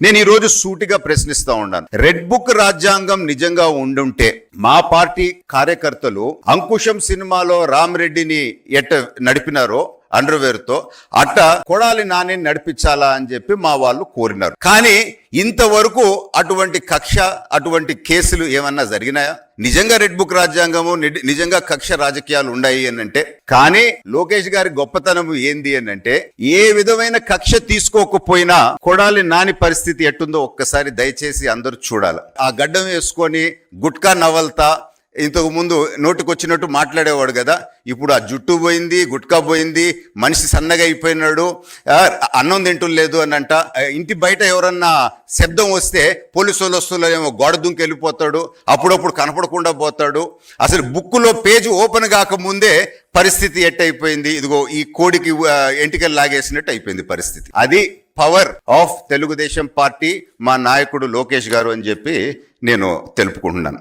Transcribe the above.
నేను ఈ రోజు సూటిగా ప్రశ్నిస్తా ఉన్నాను. రెడ్ బుక్ రాజ్యాంగం నిజంగా ఉండుంటే మా పార్టీ కార్యకర్తలు అంకుశం సినిమాలో రామరెడ్డిని ఎట్ట నడిపినారో అండర్వేర్ తో అట్ట కొడాలి నాని నడిపించాలా అని చెప్పి మా వాళ్ళు కోరినారు. కానీ ఇంతవరకు అటువంటి కక్ష, అటువంటి కేసులు ఏమన్నా జరిగినాయా? నిజంగా రెడ్ బుక్ రాజ్యాంగము, నిజంగా కక్ష రాజకీయాలు ఉన్నాయి అని అంటే, కానీ లోకేష్ గారి గొప్పతనం ఏంది అని అంటే, ఏ విధమైన కక్ష తీసుకోకపోయినా కొడాలి నాని పరిస్థితి ఎట్టుందో ఒక్కసారి దయచేసి అందరూ చూడాలి. ఆ గడ్డం వేసుకొని గుట్కా నవల్తా ఇంతకు ముందు నోటికొచ్చినట్టు మాట్లాడేవాడు కదా, ఇప్పుడు ఆ జుట్టు పోయింది, గుట్కా పోయింది, మనిషి సన్నగా అయిపోయినాడు, అన్నం తింటలేదు అని అంట. ఇంటి బయట ఎవరన్నా శబ్దం వస్తే పోలీసు వాళ్ళు వస్తున్నారేమో గోడ దుంకి వెళ్ళిపోతాడు, అప్పుడప్పుడు కనపడకుండా పోతాడు. అసలు బుక్కులో పేజ్ ఓపెన్ కాకముందే పరిస్థితి ఎట్టయిపోయింది, ఇదిగో ఈ కోడికి ఎంటికలు లాగేసినట్టు అయిపోయింది పరిస్థితి. అది పవర్ ఆఫ్ తెలుగుదేశం పార్టీ, మా నాయకుడు లోకేష్ గారు అని చెప్పి నేను తెలుపుకుంటున్నాను.